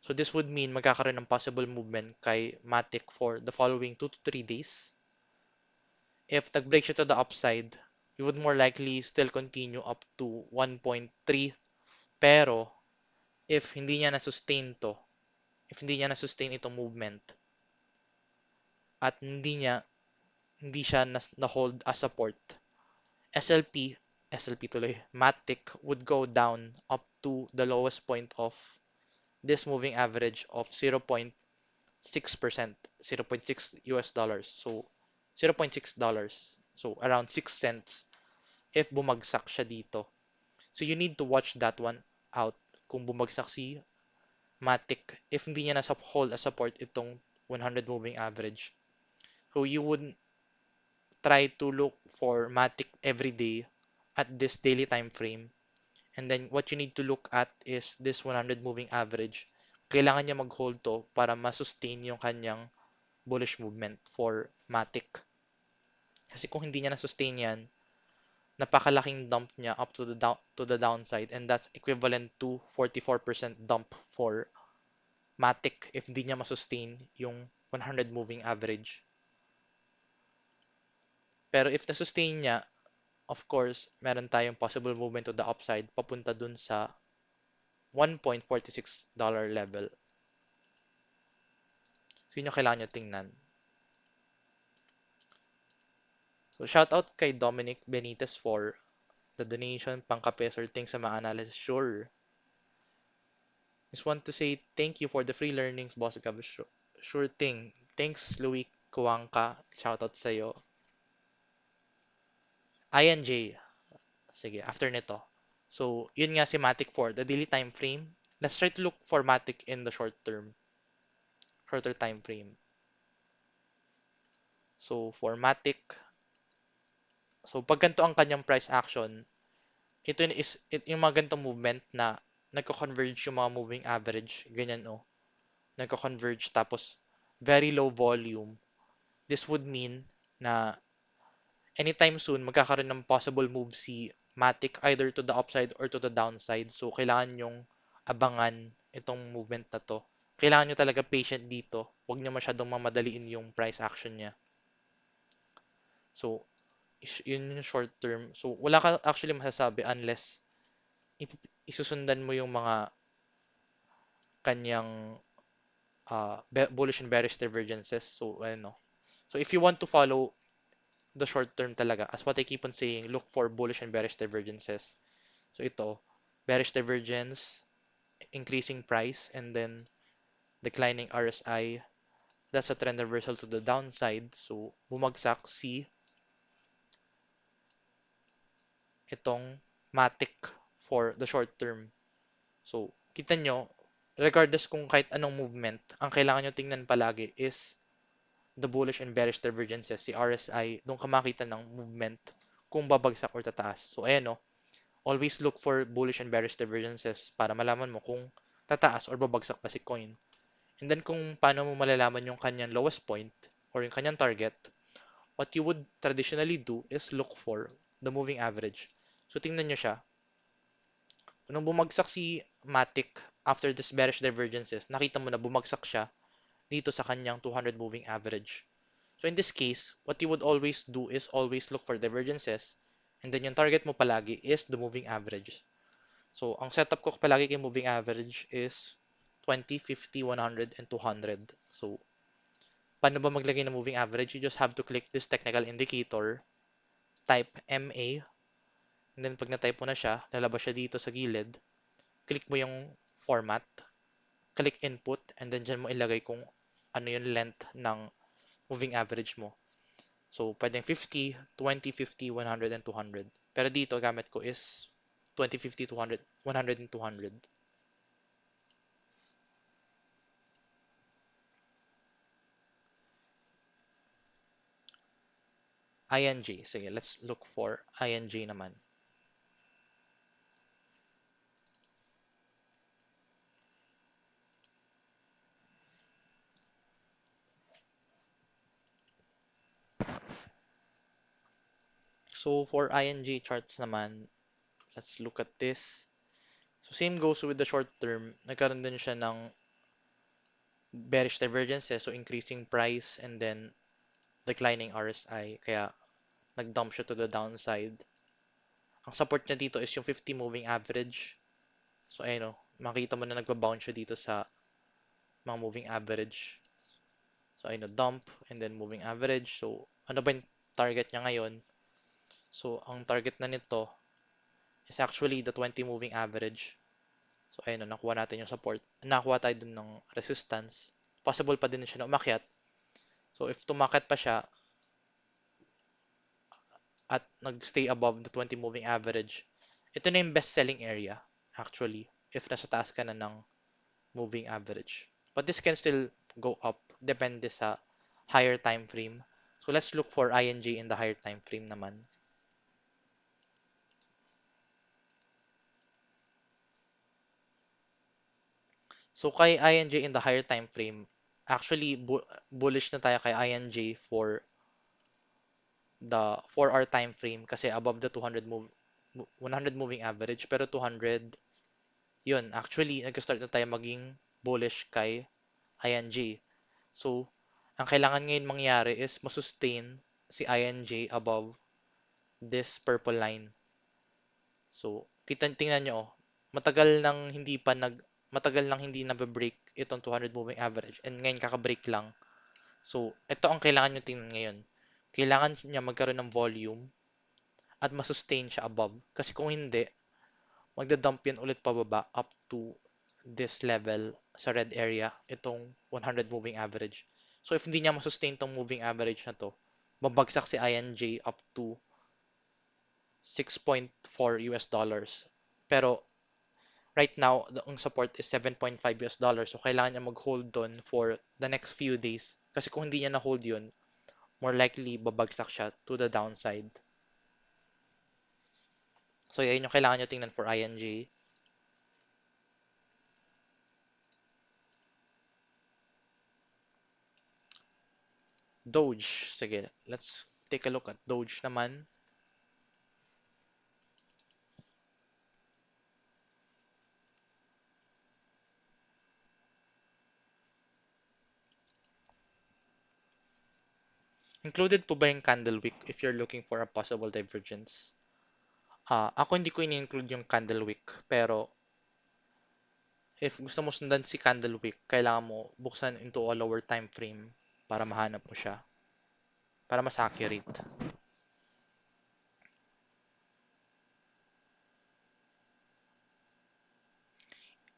S1: So, this would mean magkakaroon ng possible movement kay Matic for the following 2 to 3 days. If nag-break siya to the upside, we would more likely still continue up to 1.3. Pero, if hindi niya na-sustain to, if hindi niya na-sustain itong movement, at hindi siya na-hold as support, SLP, SLP tuloy, Matic would go down up to the lowest point of this moving average of 0.6%, 0.6 US dollars. So, $0.6. So, around 6 cents if bumagsak siya dito. So, you need to watch that one out. Kung bumagsak si Matic, if hindi niya nasa hold as support itong 100 moving average. So, you would try to look for Matic every day at this daily time frame. And then, what you need to look at is this 100 moving average. Kailangan niya mag-hold to para ma-sustain yung kanyang bullish movement for Matic. Kasi kung hindi niya na-sustain yan, napakalaking dump niya up to the downside, and that's equivalent to 44% dump for Matic if hindi niya ma-sustain yung 100 moving average. Pero if na-sustain niya, of course, meron tayong possible movement to the upside papunta dun sa $1.46 level. So, yun yung kailangan nyo tingnan. So, shout out kay Dominic Benitez for the donation, pangkape, sir. Thanks sa mga analysis. Sure. Just want to say thank you for the free learnings, Boss Gab. Sure thing. Thanks, Louis Kuwangka. Shout out sa'yo. INJ. Sige, after nito. So, yun nga si Matic for the daily time frame. Let's try to look for Matic in the shorter time frame. So, for Matic, so pag ganito ang kanyang price action, yung mga ganitong movement na nagko-converge yung mga moving average, ganyan oh. Nagko-converge tapos very low volume. This would mean na anytime soon magkakaroon ng possible move si Matic either to the upside or to the downside. So kailangan yung abangan itong movement na to. Kailangan nyo talaga patient dito. Huwag nyo masyadong mamadaliin yung price action niya. So, yun yung short term. So, wala ka actually masasabi unless isusundan mo yung mga kanyang bullish and bearish divergences. So, ano. So, if you want to follow the short term talaga, as what I keep on saying, look for bullish and bearish divergences. So, ito, bearish divergence, increasing price, and then declining RSI. That's a trend reversal to the downside. So, bumagsak si itong Matic for the short term. So, kita nyo, regardless kung kahit anong movement, ang kailangan nyo tingnan palagi is the bullish and bearish divergences, si RSI, doon ka makita ng movement kung babagsak or tataas. So, ayan o, always look for bullish and bearish divergences para malaman mo kung tataas or babagsak pa si coin. And then kung paano mo malalaman yung kanyang lowest point or yung kanyang target, what you would traditionally do is look for the moving average. So, tingnan nyo siya. Nung bumagsak si Matic after this bearish divergences, nakita mo na bumagsak siya dito sa kanyang 200 moving average. So in this case, what you would always do is always look for divergences, and then yung target mo palagi is the moving average. So ang setup ko palagi kay moving average is 20, 50, 100, and 200. So paano ba maglagay ng moving average? You just have to click this technical indicator, type MA, and then pag na-type mo na siya, lalabas siya dito sa gilid. Click mo yung format, click input, and then dyan mo ilagay kung ano yung length ng moving average mo. So, pwedeng 50, 20, 50, 100, and 200. Pero dito, gamit ko is 20, 50, 200, 100, and 200. ING. Sige, let's look for ING naman. So, for ING charts naman, let's look at this. So, same goes with the short term. Nagkaroon din siya ng bearish divergences, so increasing price and then declining RSI. Kaya, nag-dump siya to the downside. Ang support niya dito is yung 50 moving average. So, ayun o, makita mo na nagpa-bounce siya dito sa mga moving average. So, ayun o, dump and then moving average. So, ano ba yung target niya ngayon? So, ang target na nito is actually the 20 moving average. So, ayun o, nakuha natin yung support. Nakuha tayo dun ng resistance. Possible pa din siya na umakyat. So, if tumakyat pa siya at nag-stay above the 20 moving average, ito na yung best selling area, actually, if nasa taas ka na ng moving average. But this can still go up, depende sa higher time frame. So, let's look for INJ in the higher time frame naman. So, kay INJ in the higher time frame, actually, bullish na tayo kay INJ for the 4-hour time frame kasi above the 100 moving average, pero 200, yun, actually, nag-start na tayo maging bullish kay INJ. So, ang kailangan ngayon mangyari is masustain si INJ above this purple line. So, tingnan nyo, oh, matagal nang hindi na-break itong 200 moving average and ngayon kaka-break lang. So, ito ang kailangan nyo tingnan ngayon. Kailangan niya magkaroon ng volume at masustain siya above. Kasi kung hindi, magda-dump yan ulit pababa up to this level sa red area, itong 100 moving average. So, if hindi niya masustain tong moving average na to, babagsak si INJ up to 6.4 US dollars. Pero right now, ang support is 7.5 US dollars. So, kailangan niya mag-hold doon for the next few days. Kasi kung hindi niya na-hold yun, more likely babagsak siya to the downside. So, yun yung kailangan nyo tingnan for INJ. Doge. Sige, let's take a look at Doge naman. Included po ba yung candle wick if you're looking for a possible divergence? Ako hindi ko ini-include yung candle wick, pero if gusto mo sundan si candle wick, kailangan mo buksan into a lower time frame para mahanap mo siya, para mas accurate.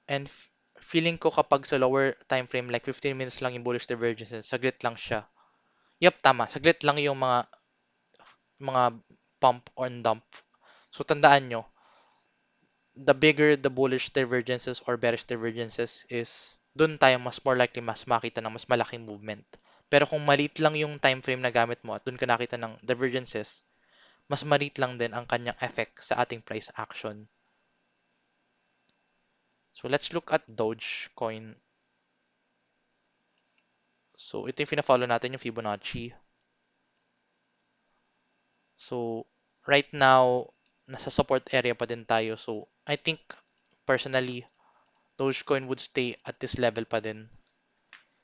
S1: And feeling ko kapag sa lower time frame, like 15 minutes lang yung bullish divergences, saglit lang siya. Yup, tama. Saglit lang yung mga pump or dump. So, tandaan nyo, the bigger the bullish divergences or bearish divergences is, dun tayo mas more likely mas makita ng mas malaking movement. Pero kung maliit lang yung time frame na gamit mo at dun ka nakita ng divergences, mas maliit lang din ang kanyang effect sa ating price action. So let's look at Dogecoin. So ito yung fina-follow natin, yung Fibonacci. So right now, nasa support area pa din tayo. So I think personally, Dogecoin would stay at this level pa din.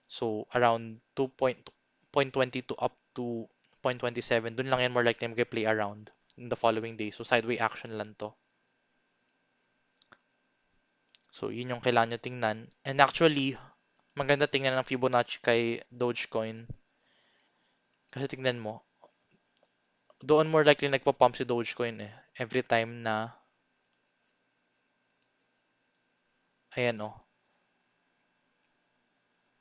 S1: So, around 2.20 to up to 0.27. Dun lang yan more likely mag-play around in the following day. So, sideway action lang to. So, yun yung kailangan nyo tingnan. And actually, maganda tingnan ng Fibonacci kay Dogecoin. Kasi tingnan mo, doon more likely nagpa-pump si Dogecoin eh. Every time na, ayan oh,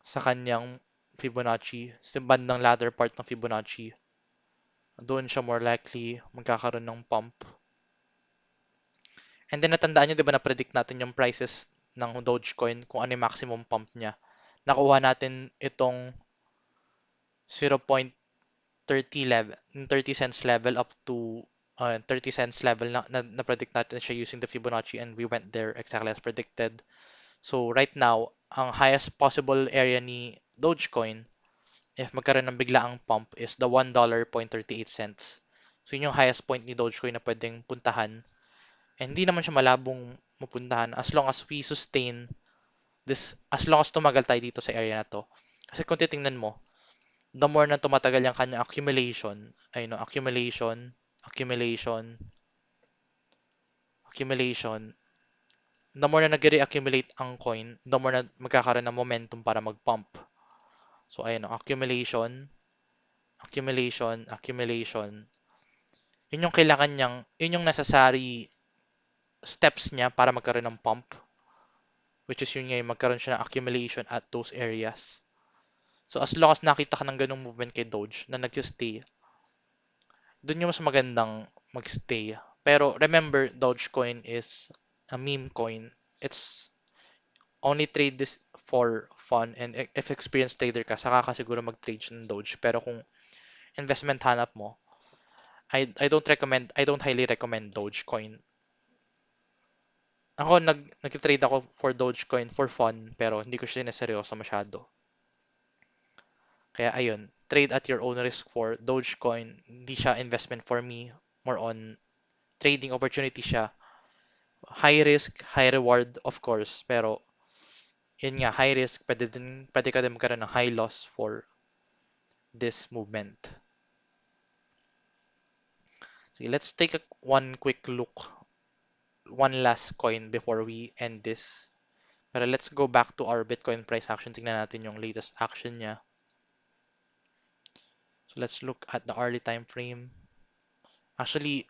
S1: sa kanyang Fibonacci, sa bandang latter part ng Fibonacci, doon siya more likely magkakaroon ng pump. And then natandaan nyo, di ba, na-predict natin yung prices ng Dogecoin kung ano yung maximum pump niya. Nakuha natin itong 0.30 level, 30 cents level up to 30 cents level na-predict natin siya using the Fibonacci and we went there exactly as predicted. So right now, ang highest possible area ni Dogecoin, if magkaroon ng biglaang pump, is the $1.38. So yun yung highest point ni Dogecoin na pwedeng puntahan. And hindi naman siya malabong mapuntahan as long as we sustain this, as long as tumagal tayo dito sa area na to. Kasi kung titingnan mo, the more na tumatagal yung kanya accumulation, ay no, accumulation, accumulation, accumulation, the more na nag-re-accumulate ang coin, the more na magkakaroon ng momentum para mag-pump. So, ayun, accumulation, accumulation, accumulation. Yun yung kailangan niyang, yun yung necessary steps niya para magkaroon ng pump, which is yun nga yung magkaroon siya ng accumulation at those areas. So, as long as nakita ka ng ganung movement kay Doge na nag-stay, dun yung mas magandang mag-stay. Pero remember, Dogecoin is a meme coin. It's only trade this for fun, and if experienced trader ka, saka ka siguro mag-trade ng Doge. Pero kung investment hanap mo, I don't highly recommend Dogecoin. Ako, nag-trade ako for Dogecoin for fun, pero hindi ko siya sineseryoso masyado. Kaya ayun, trade at your own risk for Dogecoin. Hindi siya investment for me. More on trading opportunity siya. High risk, high reward, of course. Pero, yun nga, high risk, pwede ka din magkaroon ng high loss for this movement. So, let's take one quick look, one last coin before we end this. Pero let's go back to our Bitcoin price action. Tingnan natin yung latest action niya. So let's look at the hourly time frame. Actually,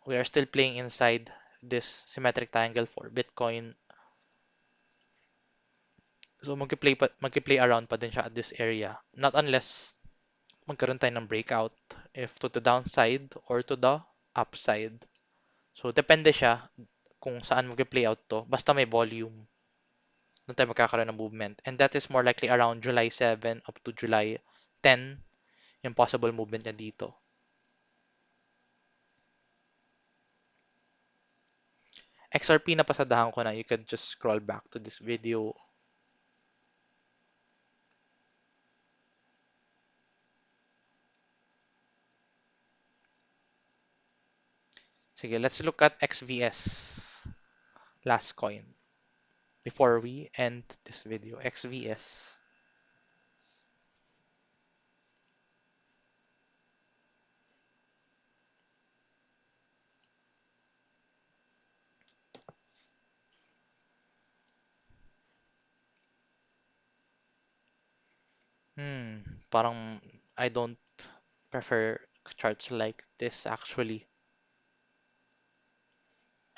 S1: we are still playing inside this symmetric triangle for Bitcoin. So magki-play around pa din siya at this area. Not unless magkaroon tayo ng breakout, if to the downside or to the upside. So depende siya kung saan magki-play out to. Basta may volume, doon tayo magkakaroon ng movement. And that is more likely around July 7 up to July 10, yung possible movement niya dito. XRP na pasadahan ko na. You could just scroll back to this video. Sige, let's look at XVS. Last coin. Before we end this video. XVS. Parang I don't prefer charts like this actually.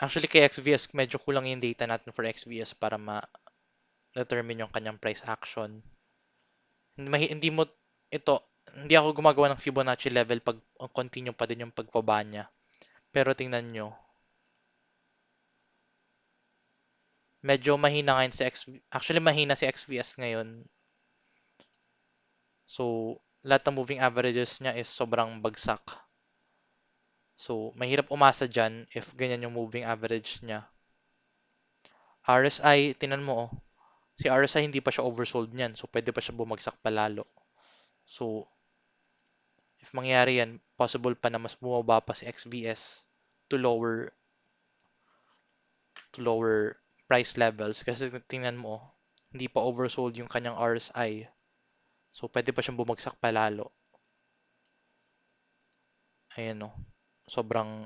S1: Actually, kay XVS, medyo kulang yung data natin for XVS para ma-determine yung kanyang price action. Hindi mo ito, hindi ako gumagawa ng Fibonacci level pag continue pa din yung pagbaba niya. Pero tingnan nyo, medyo mahina ngayon si XVS. Actually, mahina si XVS ngayon. So, lahat ng moving averages niya is sobrang bagsak. So, mahirap umasa dyan if ganyan yung moving average niya. RSI, tinan mo oh. Si RSI hindi pa siya oversold niyan. So, pwede pa siya bumagsak palalo. So, if mangyari yan, possible pa na mas bumaba pa si XVS to lower price levels. Kasi tingnan mo, hindi pa oversold yung kanyang RSI. So, pwede pa siyang bumagsak palalo. Ayan o. Sobrang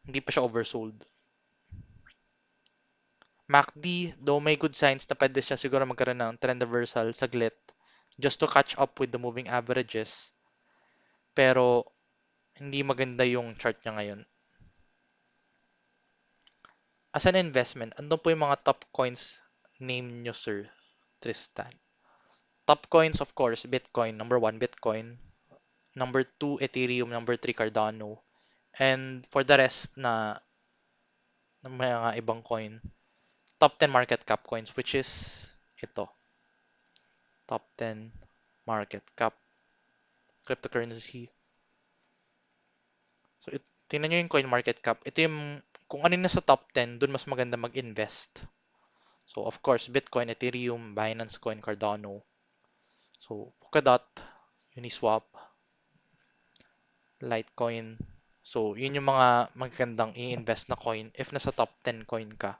S1: hindi pa siya oversold. MACD, though may good signs na pwede siya siguro magkaroon ng trend reversal saglit just to catch up with the moving averages. Pero, hindi maganda yung chart niya ngayon. As an investment, andun po yung mga top coins name nyo, Sir Tristan. Top coins, of course, Bitcoin. Number 1, Bitcoin. Number 2, Ethereum. Number 3, Cardano. And for the rest na ng mga ibang coin, top 10 market cap coins, which is ito. Top 10 market cap cryptocurrency. So, tingnan nyo yung coin market cap. Ito yung, kung ano na sa top 10, dun mas maganda mag-invest. So, of course, Bitcoin, Ethereum, Binance Coin, Cardano. So, Polkadot, Uniswap, Litecoin. So, yun yung mga magandang i-invest na coin if nasa top 10 coin ka.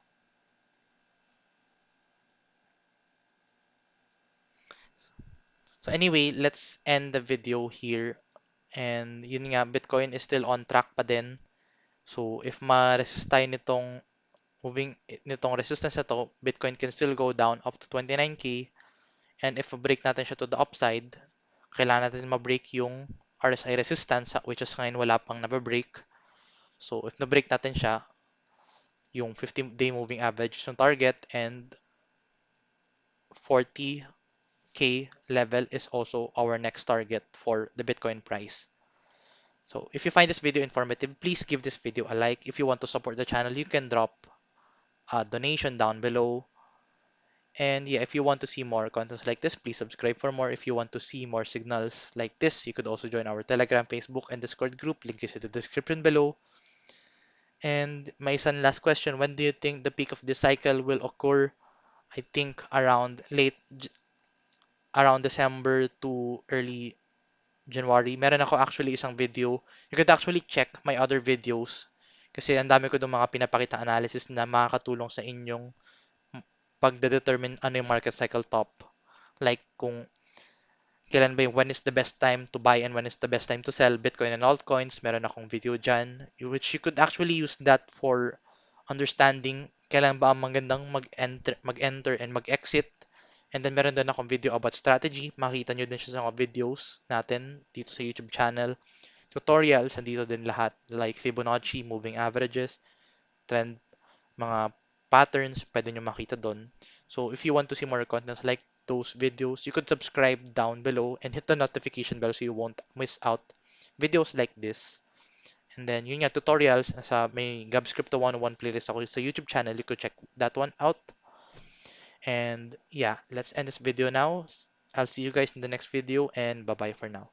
S1: So anyway, let's end the video here. And yun nga, Bitcoin is still on track pa din. So if ma-resist tayo nitong resistance na to, Bitcoin can still go down up to 29K. And if ma-break natin siya to the upside, kailangan natin ma-break yung RSI resistance, which is ngayon wala pang na-break. So if na-break natin siya, yung 50-day moving average yung target, and 40K level is also our next target for the Bitcoin price. So if you find this video informative, please give this video a like. If you want to support the channel, you can drop a donation down below. And yeah, if you want to see more contents like this, please subscribe for more. If you want to see more signals like this, you could also join our Telegram, Facebook, and Discord group. Link is in the description below. And my son, last question, when do you think the peak of this cycle will occur? I think around December to early January. Meron ako actually isang video. You could actually check my other videos kasi ang dami ko doon mga pinapakita analysis na makakatulong sa inyong pagde-determine ano yung market cycle top. Like kung kailan ba yung when is the best time to buy and when is the best time to sell Bitcoin and altcoins. Meron akong video dyan, which you could actually use that for understanding kailan ba ang magandang mag-enter and mag-exit. And then meron din akong video about strategy. Makita nyo din siya sa mga videos natin dito sa YouTube channel. Tutorials, andito din lahat. Like Fibonacci, moving averages, trend, mga patterns, pwede nyo makita doon. So if you want to see more contents like those videos, you could subscribe down below and hit the notification bell so you won't miss out videos like this. And then yun nga, tutorials, sa may Gabs Crypto 101 playlist ako sa YouTube channel, you could check that one out. And yeah, let's end this video now. I'll see you guys in the next video and bye-bye for now.